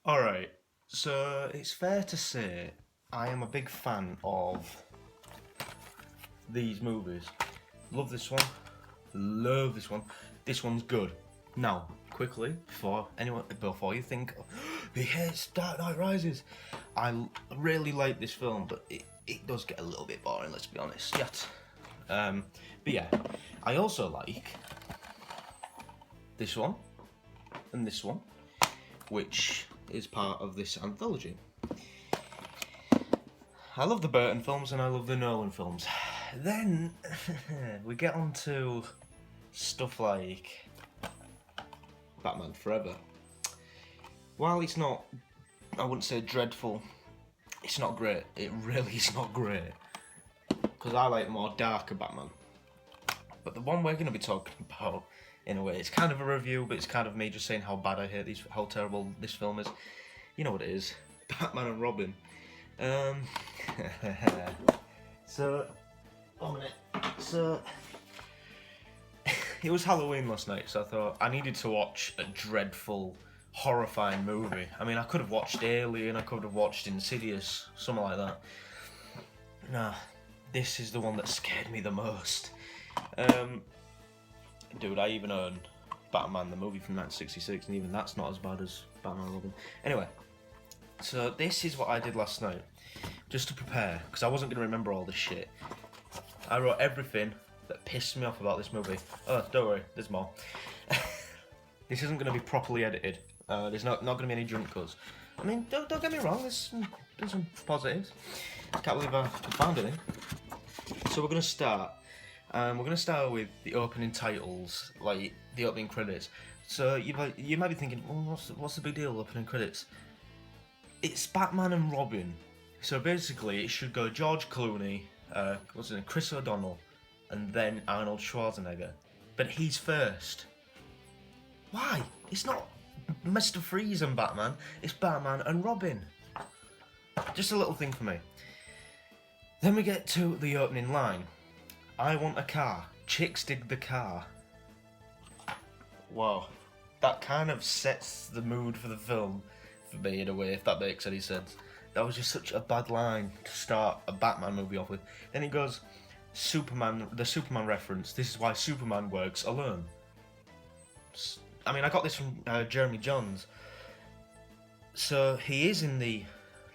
Alright, so it's fair to say I am a big fan of these movies. Love this one. Love this one. This one's good. Now, quickly, before you think, he hates Dark Knight Rises, really like this film, but it does get a little bit boring, let's be honest. Yet. But yeah, I also like this one and this one, which is part of this anthology. I love the Burton films and I love the Nolan films. Then we get on to stuff like Batman Forever. While it's not, I wouldn't say dreadful, it's not great. It really is not great. Because I like more darker Batman. But the one we're going to be talking about, in a way, it's kind of a review, but it's kind of me just saying how bad I hate these, how terrible this film is. You know what it is. Batman and Robin. So, 1 minute. So, it was Halloween last night, so I thought I needed to watch a dreadful, horrifying movie. I mean, I could have watched Alien, I could have watched Insidious, something like that. Nah, this is the one that scared me the most. Dude, I even own Batman, the movie from 1966, and even that's not as bad as Batman and Robin. Anyway, so this is what I did last night, just to prepare, because I wasn't going to remember all this shit. I wrote everything that pissed me off about this movie. Oh, don't worry, there's more. This isn't going to be properly edited. There's not going to be any jump cuts. I mean, don't get me wrong, there's some positives. Can't believe I found any. So we're going to start. We're going to start with the opening titles, like the opening credits. So you might be thinking, well, what's the big deal, opening credits? It's Batman and Robin. So basically, it should go George Clooney, Chris O'Donnell, and then Arnold Schwarzenegger. But he's first. Why? It's not Mr. Freeze and Batman, it's Batman and Robin. Just a little thing for me. Then we get to the opening line. I want a car. Chicks dig the car. Wow. That kind of sets the mood for the film, for me, in a way, if that makes any sense. That was just such a bad line to start a Batman movie off with. Then it goes, Superman, the Superman reference. This is why Superman works alone. I mean, I got this from Jeremy Johns. So he is in the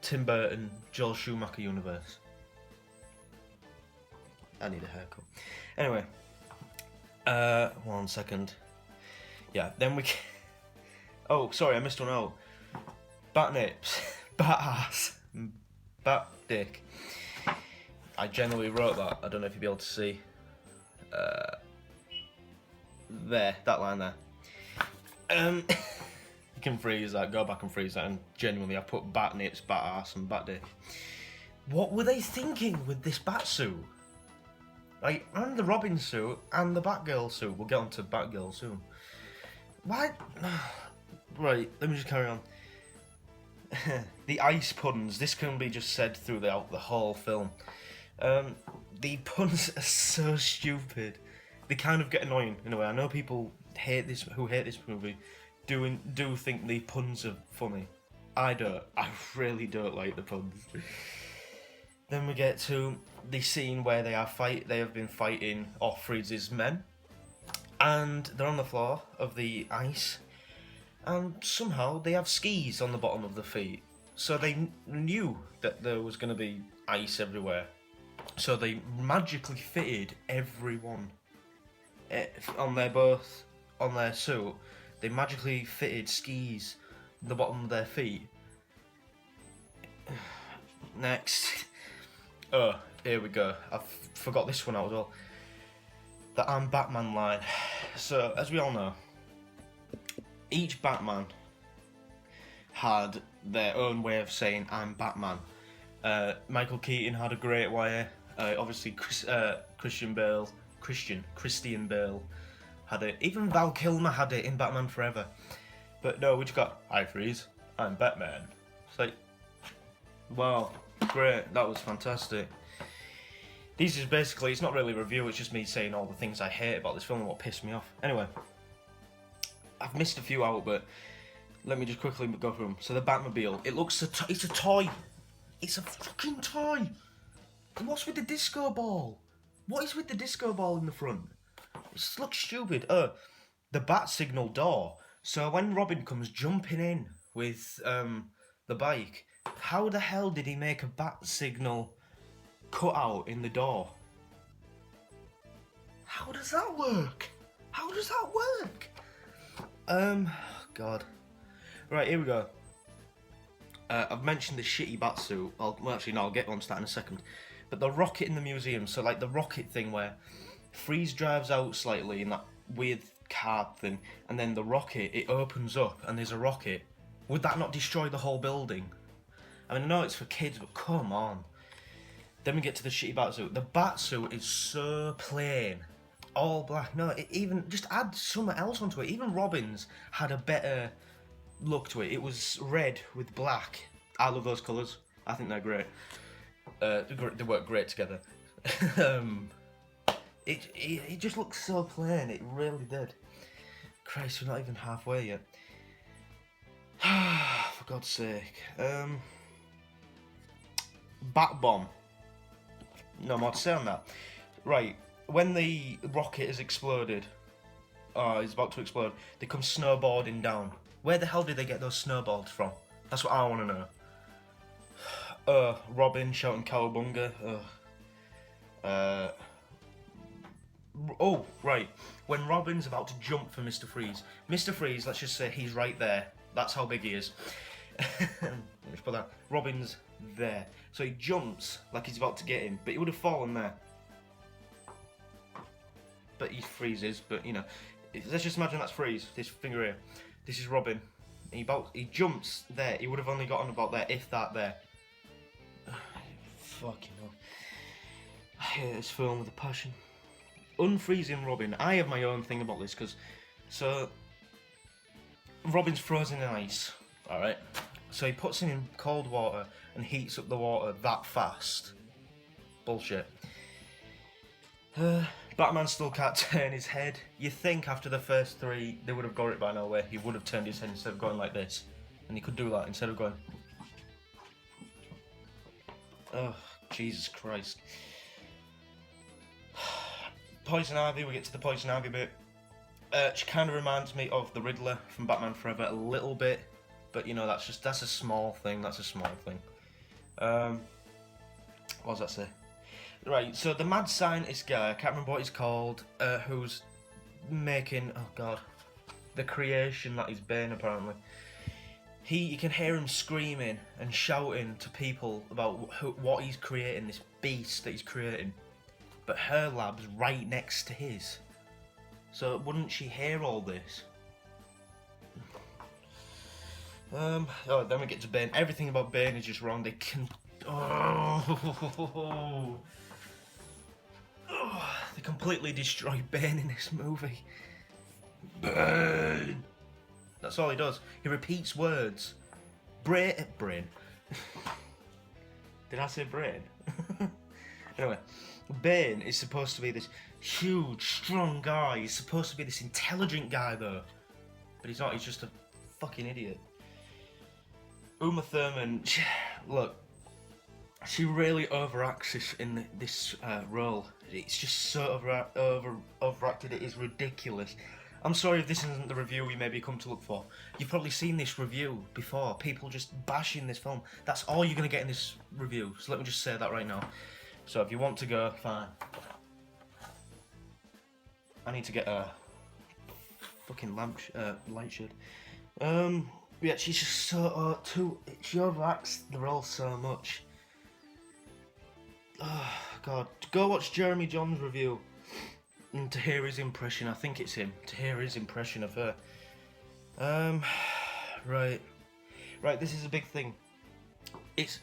Tim Burton, Joel Schumacher universe. I need a haircut. Anyway, 1 second. Yeah, then we. Oh, sorry, I missed one out. Bat nips, bat ass, bat dick. I generally wrote that. I don't know if you'll be able to see. There, that line there. You can freeze that. Go back and freeze that. And genuinely, I put bat nips, bat ass, and bat dick. What were they thinking with this bat suit? Like, and the Robin suit, and the Batgirl suit. We'll get on to Batgirl soon. Why? Right, let me just carry on. The ice puns. This can be just said throughout the whole film. The puns are so stupid. They kind of get annoying in a way. I know people who hate this movie do think the puns are funny. I don't. I really don't like the puns. Then we get to the scene where they have been fighting off Freeze's men, and they're on the floor of the ice, and somehow they have skis on the bottom of their feet. So they knew that there was going to be ice everywhere. So they magically fitted everyone on their suit. They magically fitted skis on the bottom of their feet. Next. Oh, here we go. I forgot this one out as well. The I'm Batman line. So, as we all know, each Batman had their own way of saying I'm Batman. Michael Keaton had a great way. Obviously, Christian Bale had it. Even Val Kilmer had it in Batman Forever. But no, we just got, I freeze, I'm Batman. It's like, wow, great, that was fantastic. These is basically, it's not really a review, it's just me saying all the things I hate about this film and what pissed me off. Anyway, I've missed a few out, but Let me just quickly go through them. So the Batmobile, it looks it's a toy. It's a fucking toy. And what's with the disco ball? What is with the disco ball in the front? It just looks stupid. The bat signal door. So when Robin comes jumping in with the bike, how the hell did he make a bat signal cutout in the door? How does that work? How does that work? God. Right, here we go. I've mentioned the shitty batsuit. Well, actually, no, I'll get onto that in a second. But the rocket in the museum, so like the rocket thing where Freeze drives out slightly in that weird card thing, and then the rocket, it opens up and there's a rocket. Would that not destroy the whole building? I mean, I know it's for kids, but come on. Then we get to the shitty batsuit. The batsuit is so plain. All black. No, it even just add something else onto it. Even Robin's had a better look to it. It was red with black. I love those colours. I think they're great. They work great together. It just looks so plain. It really did. Christ, we're not even halfway yet. For God's sake. Bat bomb. No more to say on that. Right, when the rocket has exploded, is about to explode, they come snowboarding down. Where the hell did they get those snowballs from? That's what I want to know. Robin shouting cowabunga. Oh, right. When Robin's about to jump for Mr. Freeze. Mr. Freeze, let's just say he's right there. That's how big he is. Let's put that. Robin's there. So he jumps like he's about to get him, but he would have fallen there. But he freezes, but you know. Let's just imagine that's Freeze, this finger here. This is Robin. He jumps there. He would have only gotten about there, if that there. Fucking hell. I hate this film with a passion. Unfreezing Robin. I have my own thing about this, because... So... Robin's frozen in ice. Alright? So he puts him in cold water and heats up the water that fast. Bullshit. Batman still can't turn his head. You think after the first three they would have got it by now, where he would have turned his head instead of going like this. And he could do that instead of going... Oh, Jesus Christ. Poison Ivy, we get to the Poison Ivy bit. She kind of reminds me of the Riddler from Batman Forever a little bit. But, you know, that's a small thing. That's a small thing. What does that say? Right, so the mad scientist guy, I can't remember what he's called, who's making, oh god, the creation that is Bane, apparently. You can hear him screaming and shouting to people about what he's creating, this beast that he's creating. But her lab's right next to his. So wouldn't she hear all this? Oh, then we get to Bane. Everything about Bane is just wrong. They can... Oh. They completely destroy Bane in this movie. Bane! That's all he does. He repeats words. Brain. Did I say brain? Anyway, Bane is supposed to be this huge, strong guy. He's supposed to be this intelligent guy, though. But he's not. He's just a fucking idiot. Uma Thurman, look, she really overacts this in this role. It's just so overacted. It is ridiculous. I'm sorry if this isn't the review we maybe come to look for. You've probably seen this review before. People just bashing this film. That's all you're going to get in this review. So let me just say that right now. So if you want to go, fine. I need to get a fucking light shade. Yeah, she's just so she overacts the role so much. Oh god, go watch Jeremy John's review and to hear his impression. I think it's him. To hear his impression of her. Right. This is a big thing. It's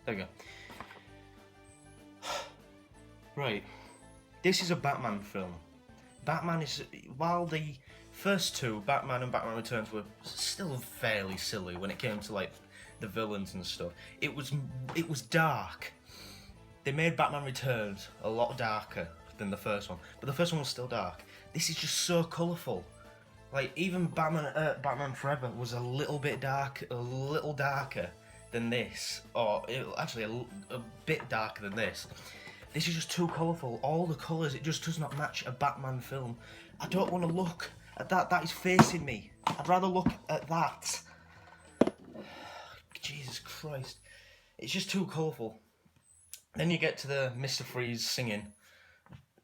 there we go. Right. This is a Batman film. Batman is, while the first two, Batman and Batman Returns, were still fairly silly when it came to like the villains and stuff. It was dark. They made Batman Returns a lot darker. than the first one, but the first one was still dark. This is just so colourful. Like, even Batman Forever was a little bit darker than this, or actually a bit darker than this. This is just too colourful. All the colours, it just does not match a Batman film. I don't want to look at that. That is facing me. I'd rather look at that. Jesus Christ. It's just too colourful. Then you get to the Mr. Freeze singing.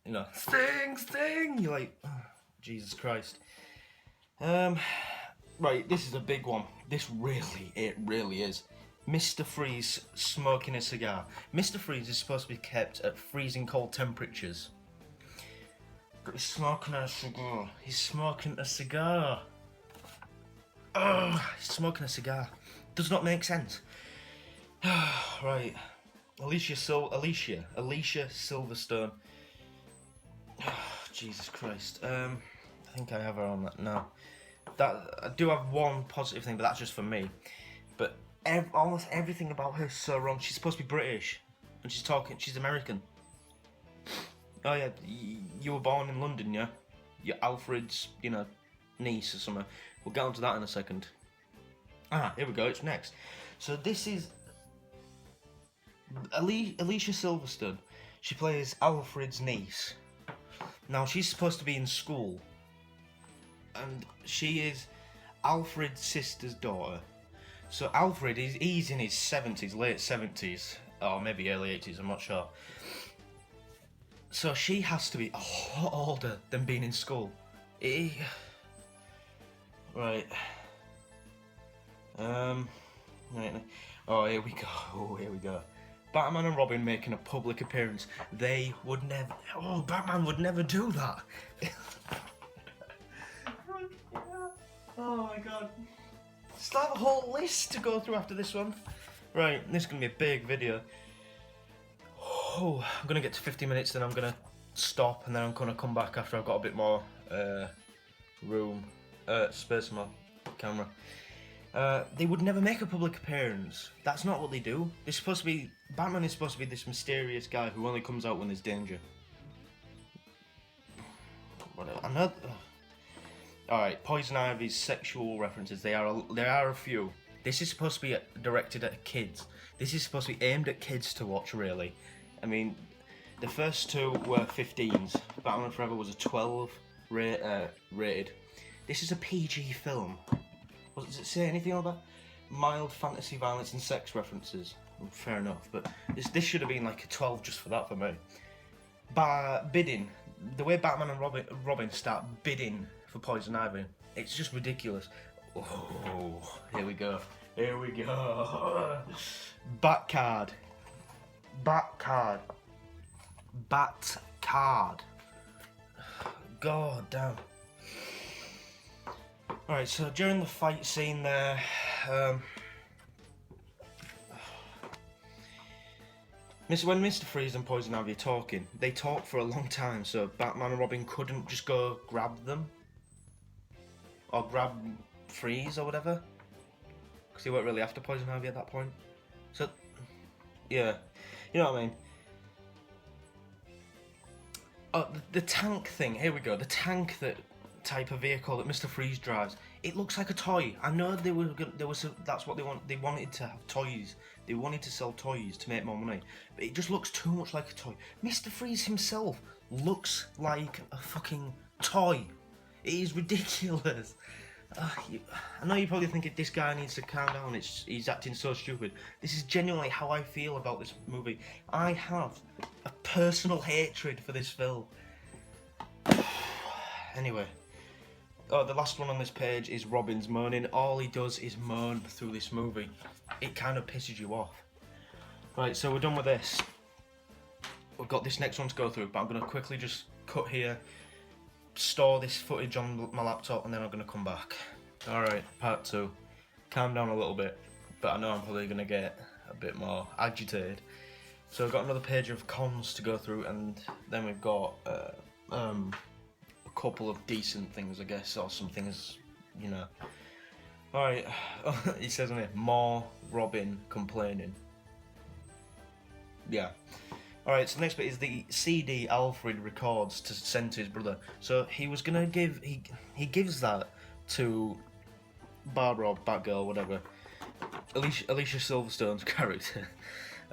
You know, sting, sting. You're like, oh, Jesus Christ. Right, this is a big one. It really is. Mr. Freeze smoking a cigar. Mr. Freeze is supposed to be kept at freezing cold temperatures. But he's smoking a cigar. He's smoking a cigar. Ugh, he's smoking a cigar. Does not make sense. Right. Alicia Silverstone. Jesus Christ. I think I have her on that now. I do have one positive thing, but that's just for me. But almost everything about her is so wrong. She's supposed to be British, and she's American. Oh yeah, you were born in London, yeah? You're Alfred's, niece or something. We'll get onto that in a second. Here we go, it's next. So this is Alicia Silverstone. She plays Alfred's niece. Now, she's supposed to be in school, and she is Alfred's sister's daughter. So Alfred, he's in his 70s, late 70s, or maybe early 80s, I'm not sure. So she has to be a lot older than being in school. Right. Right. Oh, here we go. Batman and Robin making a public appearance. They would never... Oh, Batman would never do that. Oh my god. Still have a whole list to go through after this one. Right, this is going to be a big video. Oh, I'm going to get to 50 minutes, then I'm going to stop, and then I'm going to come back after I've got a bit more space on my camera. They would never make a public appearance. That's not what they do. They're supposed to be... Batman is supposed to be this mysterious guy who only comes out when there's danger. Whatever. I know... Alright, Poison Ivy's sexual references, there are a few. This is supposed to be directed at kids. This is supposed to be aimed at kids to watch, really. I mean, the first two were 15s. Batman Forever was a 12 rated. This is a PG film. Does it say anything about mild fantasy, violence and sex references? Well, fair enough, but this should have been like a 12 just for that for me. Bidding. The way Batman and Robin start bidding for Poison Ivy, it's just ridiculous. Oh, here we go. Bat card. God damn. Alright, so during the fight scene there, when Mr. Freeze and Poison Ivy are talking, they talk for a long time, so Batman and Robin couldn't just go grab them. Or grab Freeze or whatever. Because they weren't really after Poison Ivy at that point. So, yeah. You know what I mean? Oh, the tank thing, here we go. The tank type of vehicle that Mr. Freeze drives, it looks like a toy. I know that's what they wanted to have toys. They wanted to sell toys to make more money, but it just looks too much like a toy. Mr. Freeze himself looks like a fucking toy. It is ridiculous. I know you probably think this guy needs to calm down. He's acting so stupid. This is genuinely how I feel about this movie. I have a personal hatred for this film. Anyway. Oh, the last one on this page is Robin's moaning. All he does is moan through this movie. It kind of pisses you off. Right, so we're done with this. We've got this next one to go through, but I'm going to quickly just cut here, store this footage on my laptop, and then I'm going to come back. Alright, part 2. Calm down a little bit, but I know I'm probably going to get a bit more agitated. So we've got another page of cons to go through, and then we've got a couple of decent things, I guess, or some things, Alright, he says on here, more Robin complaining. Yeah. Alright, so the next bit is the CD Alfred records to send to his brother. So he was gonna give, he gives that to Barbara or Batgirl, whatever, Alicia Silverstone's character,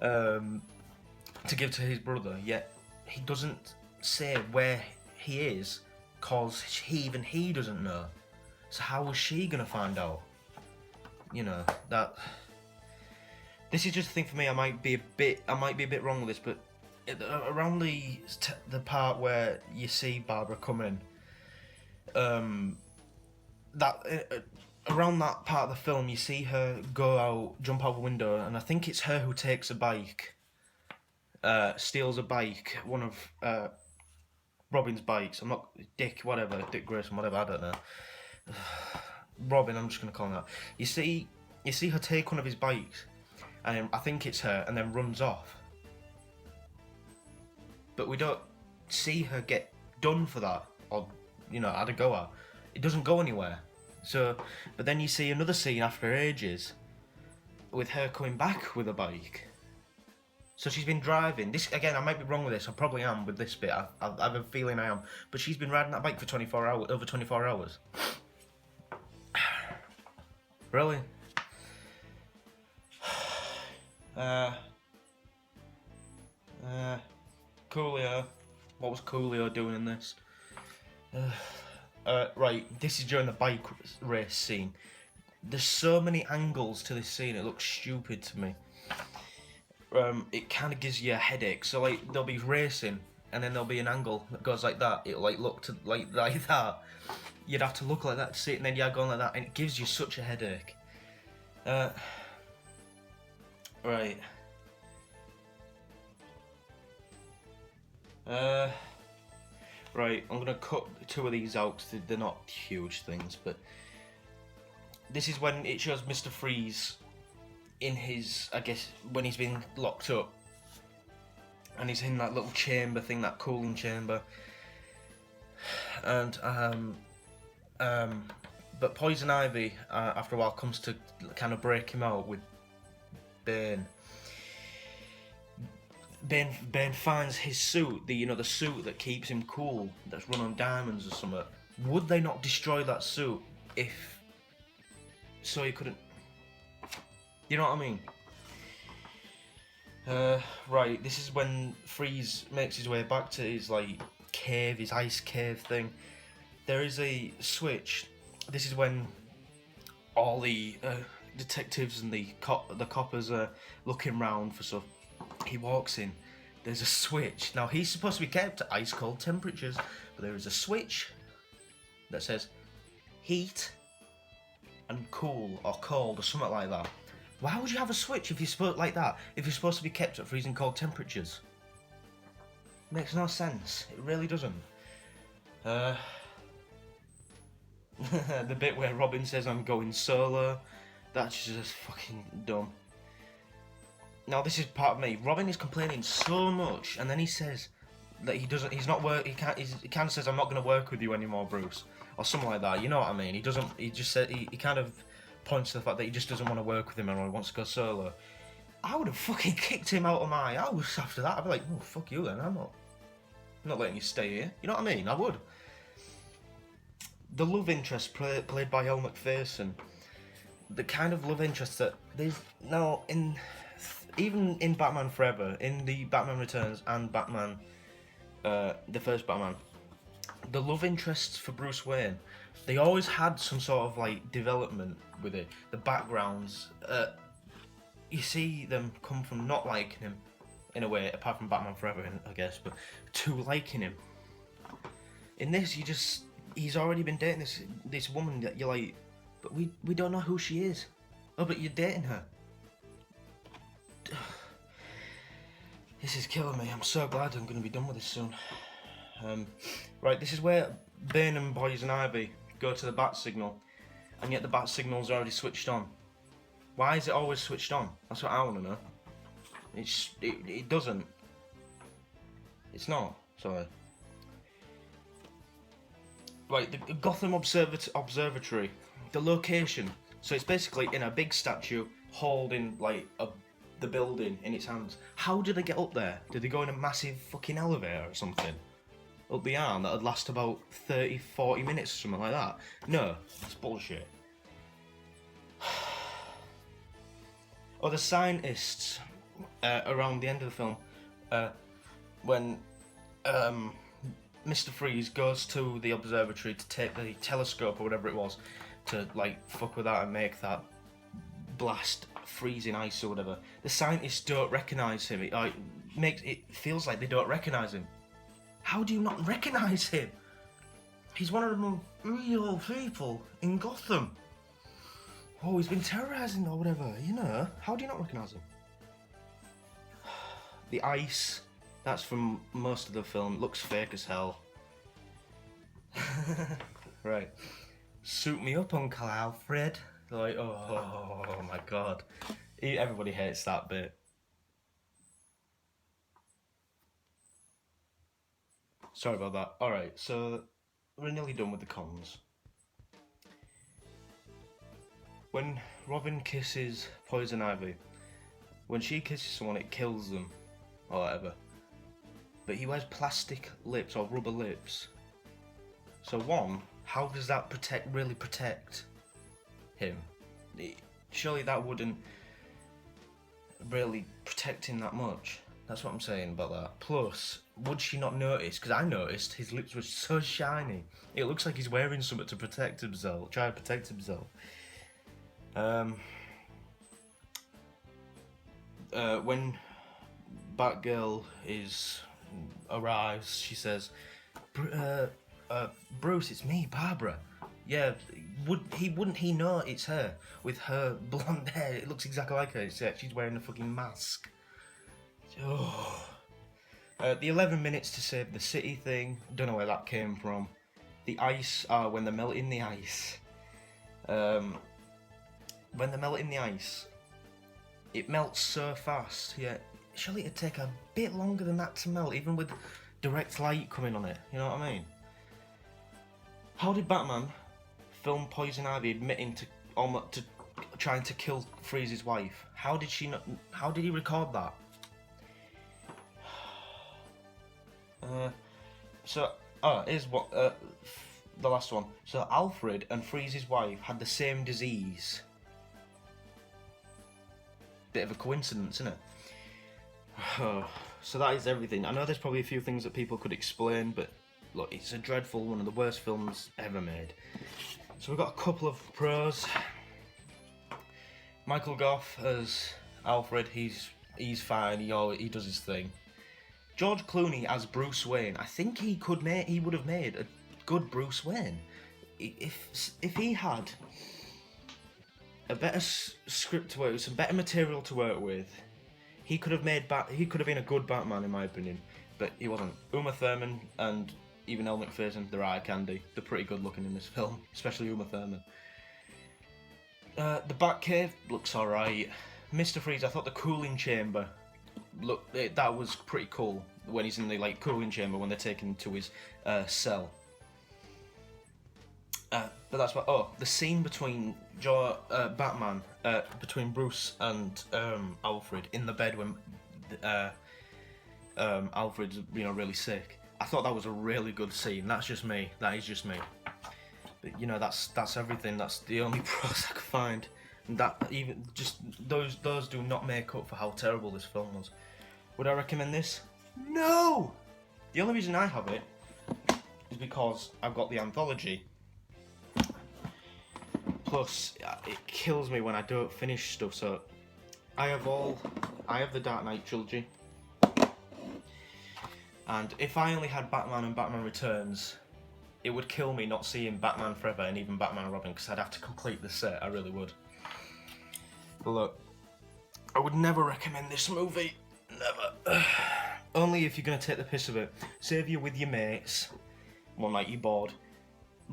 to give to his brother, yet he doesn't say where he is, cause even he doesn't know. So how was she gonna find out? You know, that... This is just a thing for me. I might be a bit wrong with this, but around the part where you see Barbara come in, around that part of the film, you see her go out, jump out the window, and I think it's her who takes a bike, steals a bike, one of Robin's bikes. I'm not Dick Grayson, whatever. I don't know. Robin, I'm just gonna call him that. You see her take one of his bikes, and I think it's her, and then runs off. But we don't see her get done for that, or, you know, had a go at. It doesn't go anywhere. So, but then you see another scene after ages, with her coming back with a bike. So she's been driving. This, again, I might be wrong with this. I probably am with this bit. I have a feeling I am. But she's been riding that bike for 24 hours, over 24 hours. Really? Coolio. What was Coolio doing in this? Right, this is during the bike race scene. There's so many angles to this scene, it looks stupid to me. It kind of gives you a headache. So, like, they'll be racing, and then there'll be an angle that goes like that. It'll, like, look to like that. You'd have to look like that to see it, and then you're going like that, and it gives you such a headache. Right. Right, I'm gonna cut two of these out because they're not huge things, but this is when it shows Mr. Freeze in his, I guess, when he's been locked up, and he's in that little chamber thing, that cooling chamber, and but Poison Ivy, after a while, comes to kind of break him out with Bane. Bane finds his suit, the suit that keeps him cool, that's run on diamonds or something. Would they not destroy that suit if so he couldn't? You know what I mean? Right, this is when Freeze makes his way back to his cave, his ice cave thing. There is a switch. This is when all the detectives and the coppers are looking round for stuff. He walks in. There's a switch. Now he's supposed to be kept at ice cold temperatures, but there is a switch that says heat and cool or cold or something like that. Why would you have a switch if you're supposed to be kept at freezing cold temperatures? Makes no sense. It really doesn't. The bit where Robin says I'm going solo, that's just fucking dumb. Now this is part of me. Robin is complaining so much, and then he says that he kind of says I'm not going to work with you anymore, Bruce, or something like that. You know what I mean? He doesn't. He just said he kind of points to the fact that he just doesn't want to work with him anymore. He wants to go solo. I would have fucking kicked him out of my house after that. I'd be like, oh fuck you then. I'm not letting you stay here. You know what I mean? I would. The love interest played by Elle Macpherson, the kind of love interest that there's now even in Batman Forever, in the Batman Returns and Batman, the first Batman, the love interests for Bruce Wayne, they always had some sort of development with it. The backgrounds, you see them come from not liking him, in a way, apart from Batman Forever, I guess, but to liking him. In this, he's already been dating this woman that you're like, but we don't know who she is. Oh, but you're dating her. This is killing me. I'm so glad I'm going to be done with this soon. Right, this is where Bane and Poison Ivy go to the bat signal, and yet the bat signal's already switched on. Why is it always switched on? That's what I want to know. It doesn't. It's not. Sorry. Right, the Gotham Observatory, the location. So it's basically in a big statue holding a the building in its hands. How did they get up there? Did they go in a massive fucking elevator or something? Up the arm that would last about 30, 40 minutes or something like that? No, it's bullshit. Or the scientists around the end of the film, when Mr. Freeze goes to the observatory to take the telescope or whatever it was to like fuck with that and make that blast freezing ice or whatever. The scientists don't recognise him. It feels like they don't recognise him. How do you not recognise him? He's one of the most real people in Gotham. Oh, he's been terrorising or whatever, you know. How do you not recognise him? The ice, that's from most of the film, looks fake as hell. Right. Suit me up, Uncle Alfred. Like, oh my god. Everybody hates that bit. Sorry about that. Alright, so we're nearly done with the cons. When Robin kisses Poison Ivy, when she kisses someone it kills them, or whatever. But he wears plastic lips or rubber lips. So one, how does that really protect him? Surely that wouldn't really protect him that much. That's what I'm saying about that. Plus, would she not notice? Because I noticed his lips were so shiny. It looks like he's wearing something to protect himself. Try to protect himself. When Batgirl arrives, she says, Bruce, it's me, Barbara. Yeah, wouldn't he know it's her with her blonde hair? It looks exactly like her, except she's wearing a fucking mask. Oh. The 11 minutes to save the city thing, don't know where that came from. The ice, when they're melting the ice. When they're melting the ice, it melts so fast, yeah. Surely it'd take a bit longer than that to melt, even with direct light coming on it, you know what I mean? How did Batman film Poison Ivy admitting to trying to kill Freeze's wife? How did he record that? Here's what the last one. So Alfred and Freeze's wife had the same disease. Bit of a coincidence, isn't it? So that is everything. I know there's probably a few things that people could explain, but look, it's a dreadful, one of the worst films ever made. So we've got a couple of pros. Michael Gough as Alfred, he's fine. He does his thing. George Clooney as Bruce Wayne, I think he would have made a good Bruce Wayne if he had a better script to work with, some better material to work with. He could have been a good Batman in my opinion, but he wasn't. Uma Thurman and even Elle Macpherson, they're eye candy. They're pretty good looking in this film, especially Uma Thurman. The Batcave looks alright. Mr. Freeze, I thought the cooling chamber that was pretty cool when he's in the cooling chamber when they're taken to his cell. But that's what. Oh, the scene between Batman, between Bruce and Alfred in the bed when Alfred's really sick. I thought that was a really good scene. That's just me. That is just me. But that's everything. That's the only pros I could find. And that even just those do not make up for how terrible this film was. Would I recommend this? No! The only reason I have it is because I've got the anthology. Plus, it kills me when I don't finish stuff, so I have the Dark Knight trilogy. And if I only had Batman and Batman Returns, it would kill me not seeing Batman Forever and even Batman and Robin, because I'd have to complete the set, I really would. But look, I would never recommend this movie. Never. Only if you're going to take the piss of it. Say if you're with your mates, one night you're bored,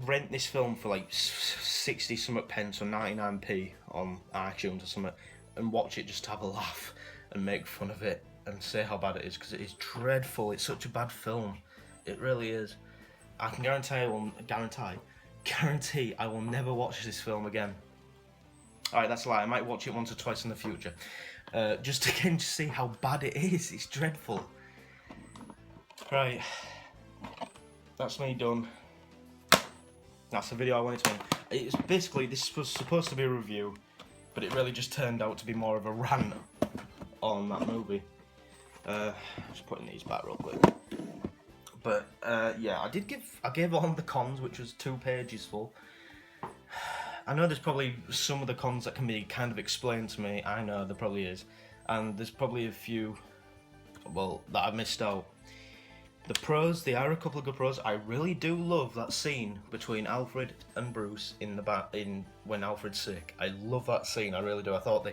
rent this film for 60 something pence or 99p on iTunes or something, and watch it just to have a laugh and make fun of it and say how bad it is, because it is dreadful. It's such a bad film. It really is. I can guarantee I will never watch this film again. Alright, that's a lie. I might watch it once or twice in the future. just again to see how bad it is. It's dreadful. Right, that's me done. That's the video I wanted to end. It's basically, this was supposed to be a review, but it really just turned out to be more of a rant on that movie. Just putting these back real quick. But yeah, I gave on the cons, which was 2 pages full. I know there's probably some of the cons that can be kind of explained to me. I know there probably is, and there's probably a few, well, that I've missed out. The pros, there are a couple of good pros. I really do love that scene between Alfred and Bruce in when Alfred's sick. I love that scene, I really do. I thought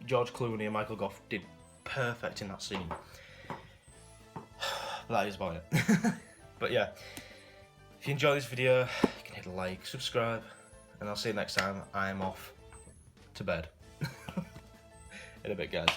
George Clooney and Michael Gough did perfect in that scene. But that is about it. But yeah, if you enjoy this video, you can hit a like, subscribe, and I'll see you next time. I'm off to bed. In a bit, guys.